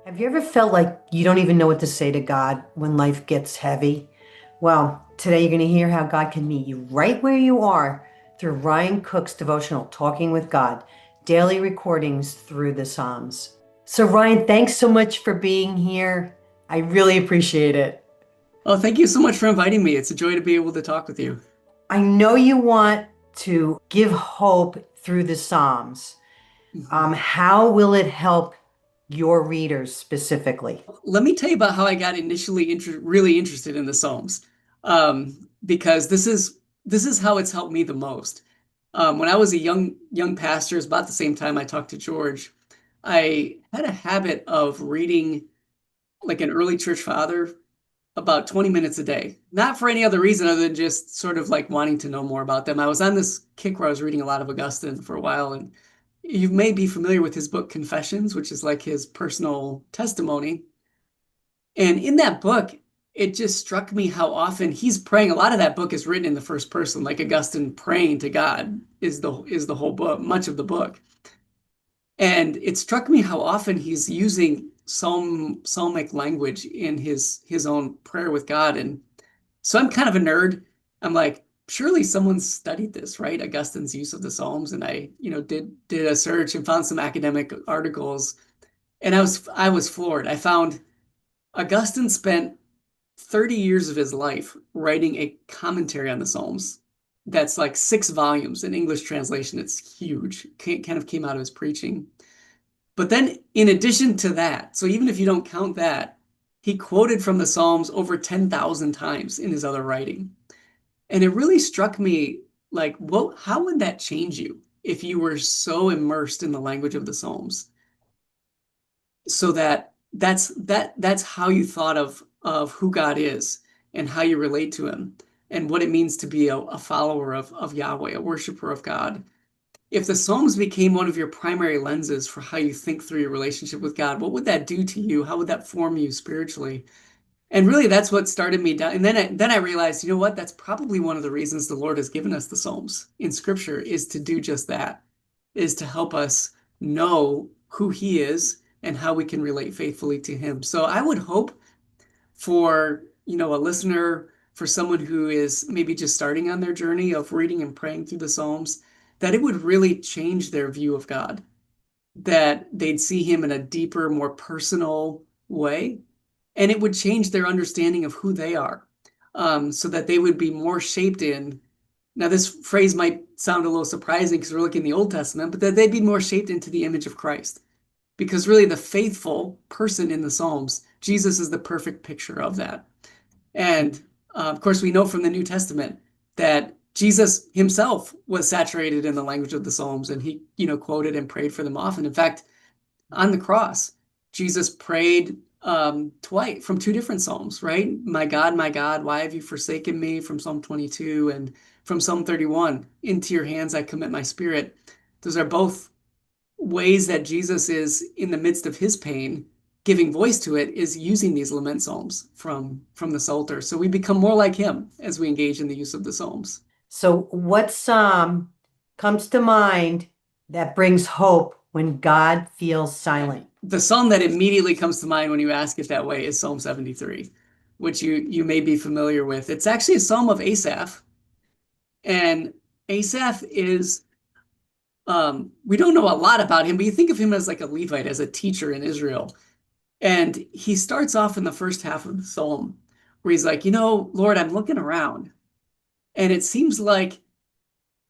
Have you ever felt like you don't even know what to say to God when life gets heavy? Well, today you're going to hear how God can meet you right where you are through Ryan Cook's devotional, Talking with God, daily recordings through the Psalms. So, Ryan, thanks so much for being here. I really appreciate it. Oh, thank you so much for inviting me. It's a joy to be able to talk with you. I know you want to give hope through the Psalms. Mhm. How will it help your readers specifically? Let me tell you about how I got initially really interested in the Psalms, because this is how it's helped me the most. When I was a young pastor, it's about the same time I talked to George. I had a habit of reading like an early church father about 20 minutes a day, not for any other reason other than just sort of like wanting to know more about them. I was on this kick where I was reading a lot of Augustine for a while, and you may be familiar with his book Confessions, which is like his personal testimony. And in that book, it just struck me how often he's praying. A lot of that book is written in the first person, like Augustine praying to God is the whole book, much of the book. And it struck me how often he's using psalmic language in his own prayer with God. And so I'm kind of a nerd. I'm like, surely someone studied this, right? Augustine's use of the Psalms. And I, did a search and found some academic articles. And I was floored. I found Augustine spent 30 years of his life writing a commentary on the Psalms. That's like 6 volumes in English translation. It's huge. Kind of came out of his preaching. But then, in addition to that, so even if you don't count that, he quoted from the Psalms over 10,000 times in his other writing. And it really struck me like, how would that change you if you were so immersed in the language of the Psalms? So that's how you thought of who God is and how you relate to him and what it means to be a follower of Yahweh, a worshiper of God. If the Psalms became one of your primary lenses for how you think through your relationship with God, what would that do to you? How would that form you spiritually? And really, that's what started me down. And then I realized, you know what? That's probably one of the reasons the Lord has given us the Psalms in Scripture is to do just that, is to help us know who He is and how we can relate faithfully to Him. So I would hope for, a listener, for someone who is maybe just starting on their journey of reading and praying through the Psalms, that it would really change their view of God, that they'd see him in a deeper, more personal way, and it would change their understanding of who they are, so that they would be more shaped in. Now, this phrase might sound a little surprising because we're looking in the Old Testament, but that they'd be more shaped into the image of Christ. Because really, the faithful person in the Psalms, Jesus is the perfect picture of that. And of course, we know from the New Testament that Jesus himself was saturated in the language of the Psalms, and he, quoted and prayed for them often. In fact, on the cross, Jesus prayed twice from 2 different Psalms, right? My God, why have you forsaken me? From Psalm 22 and from Psalm 31. Into your hands I commit my spirit. Those are both ways that Jesus is in the midst of his pain, giving voice to it, is using these lament psalms from the Psalter. So we become more like him as we engage in the use of the psalms. So, what psalm comes to mind that brings hope when God feels silent? The psalm that immediately comes to mind when you ask it that way is Psalm 73, which you may be familiar with. It's actually a psalm of Asaph, and Asaph is we don't know a lot about him, but you think of him as like a Levite, as a teacher in Israel. And he starts off in the first half of the psalm where he's like, Lord, I'm looking around and it seems like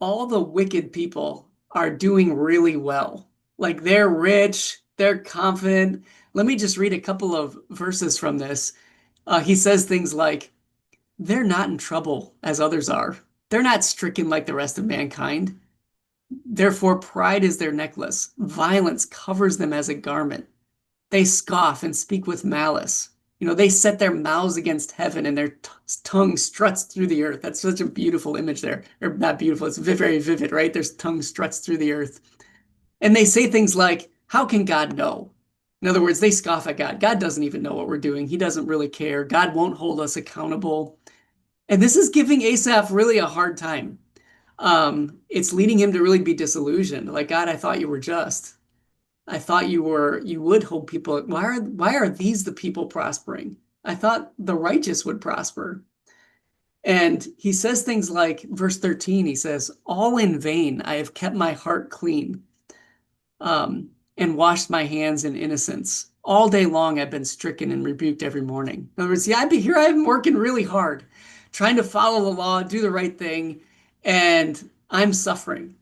all the wicked people are doing really well. Like they're rich, they're confident. Let me just read a couple of verses from this. He says things like, they're not in trouble as others are. They're not stricken like the rest of mankind. Therefore, pride is their necklace. Violence covers them as a garment. They scoff and speak with malice. They set their mouths against heaven and their tongue struts through the earth. That's such a beautiful image there. Or not beautiful, it's very vivid, right? Their tongue struts through the earth. And they say things like, how can God know? In other words, they scoff at God. God doesn't even know what we're doing. He doesn't really care. God won't hold us accountable. And this is giving Asaph really a hard time. It's leading him to really be disillusioned. Like, God, I thought you were just. I thought you would hold people. Why are these the people prospering? I thought the righteous would prosper. And he says things like verse 13, he says, all in vain, I have kept my heart clean, and washed my hands in innocence. All day long, I've been stricken and rebuked every morning. In other words, yeah, I've been working really hard, trying to follow the law, do the right thing, and I'm suffering.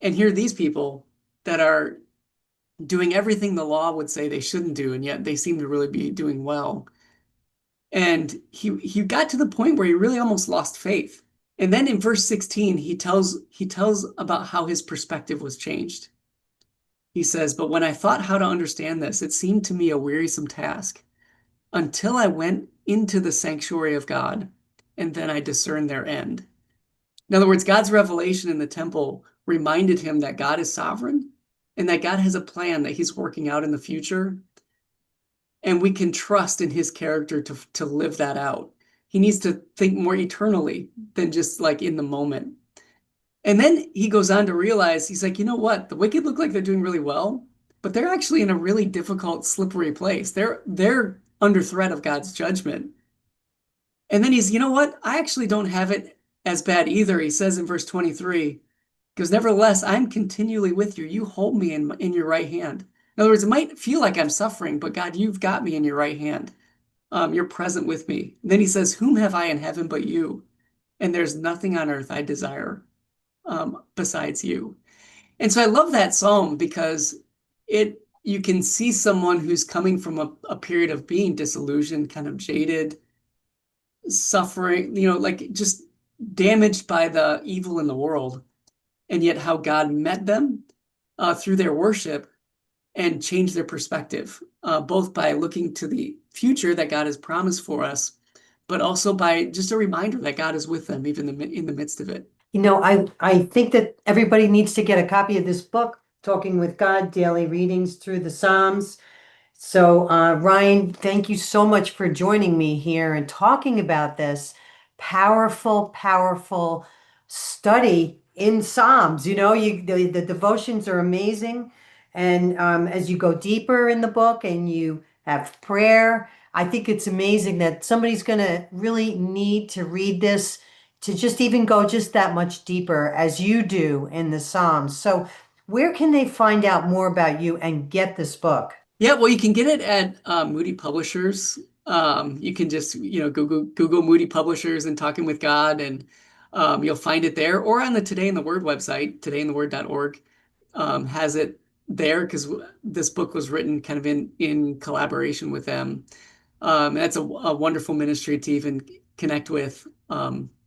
And here are these people that are doing everything the law would say they shouldn't do, and yet they seem to really be doing well. And he got to the point where he really almost lost faith. And then in verse 16, he tells about how his perspective was changed. He says, but when I thought how to understand this, it seemed to me a wearisome task until I went into the sanctuary of God, and then I discerned their end. In other words, God's revelation in the temple reminded him that God is sovereign and that God has a plan that he's working out in the future. And we can trust in his character to live that out. He needs to think more eternally than just like in the moment. And then he goes on to realize, he's like, you know what? The wicked look like they're doing really well, but they're actually in a really difficult, slippery place. They're under threat of God's judgment. And then you know what? I actually don't have it as bad either. He says in verse 23, because nevertheless, I'm continually with you. You hold me in your right hand. In other words, it might feel like I'm suffering, but God, you've got me in your right hand. You're present with me. And then he says, whom have I in heaven but you? And there's nothing on earth I desire besides you. And so I love that psalm because you can see someone who's coming from a period of being disillusioned, kind of jaded, suffering, like just damaged by the evil in the world, and yet how God met them through their worship and changed their perspective, both by looking to the future that God has promised for us, but also by just a reminder that God is with them even in the midst of it. I think that everybody needs to get a copy of this book, Talking with God, Daily Readings Through the Psalms. So, Ryan, thank you so much for joining me here and talking about this powerful, powerful study in Psalms. The devotions are amazing. And as you go deeper in the book and you have prayer, I think it's amazing that somebody's going to really need to read this to just even go just that much deeper as you do in the Psalms. So, where can they find out more about you and get this book? Yeah, well, you can get it at Moody Publishers. You can just, Google Moody Publishers and Talking with God, and you'll find it there, or on the Today in the Word website, todayintheword.org, has it there because this book was written kind of in collaboration with them. And that's a wonderful ministry to even connect with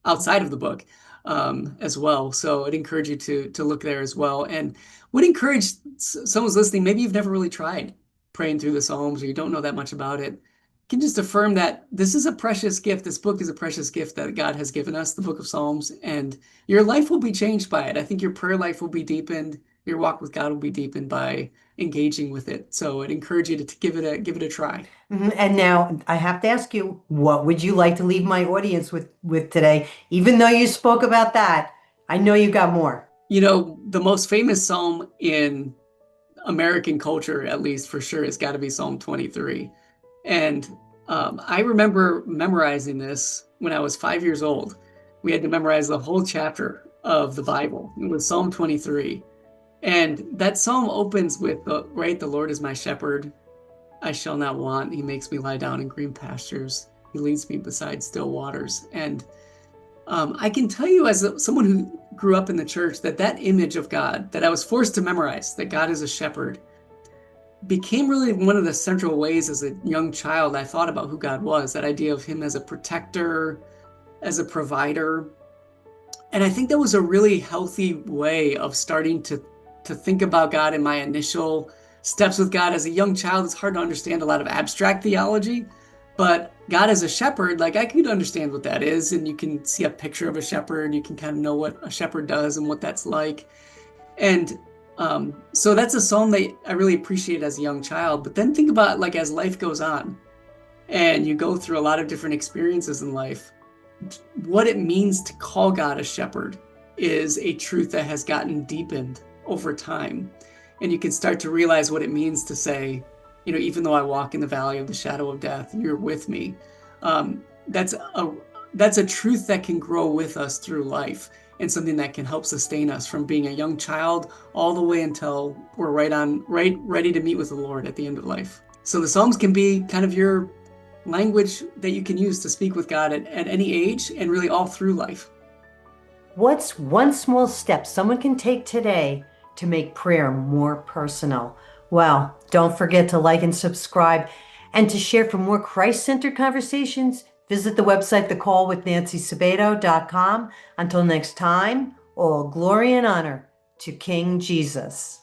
outside of the book as well. So I'd encourage you to look there as well, and would encourage someone's listening. Maybe you've never really tried praying through the Psalms, or you don't know that much about it. Can just affirm that this is a precious gift. This book is a precious gift that God has given us, the book of Psalms, and your life will be changed by it. I think your prayer life will be deepened. Your walk with God will be deepened by engaging with it. So I'd encourage you to give it a try. And now I have to ask you, what would you like to leave my audience with today? Even though you spoke about that, I know you got more. The most famous psalm in American culture, at least for sure, has got to be Psalm 23. And I remember memorizing this when I was 5 years old. We had to memorize the whole chapter of the Bible. It was Psalm 23. And that psalm opens with, the Lord is my shepherd. I shall not want. He makes me lie down in green pastures. He leads me beside still waters. And I can tell you, as someone who grew up in the church, that image of God that I was forced to memorize, that God is a shepherd, became really one of the central ways as a young child I thought about who God was, that idea of him as a protector, as a provider. And I think that was a really healthy way of starting to think about God in my initial steps with God. As a young child, it's hard to understand a lot of abstract theology, but God as a shepherd, like I could understand what that is, and you can see a picture of a shepherd, you can kind of know what a shepherd does and what that's like. And so that's a psalm that I really appreciated as a young child. But then think about like as life goes on and you go through a lot of different experiences in life, what it means to call God a shepherd is a truth that has gotten deepened over time. And you can start to realize what it means to say, even though I walk in the valley of the shadow of death, you're with me. Um, that's a that's a truth that can grow with us through life, and something that can help sustain us from being a young child all the way until we're right ready to meet with the Lord at the end of life. So the Psalms can be kind of your language that you can use to speak with God at any age and really all through life. What's one small step someone can take today to make prayer more personal? Well, don't forget to like and subscribe and to share for more Christ-centered conversations. Visit the website thecallwithNancySabato.com. Until next time, all glory and honor to King Jesus.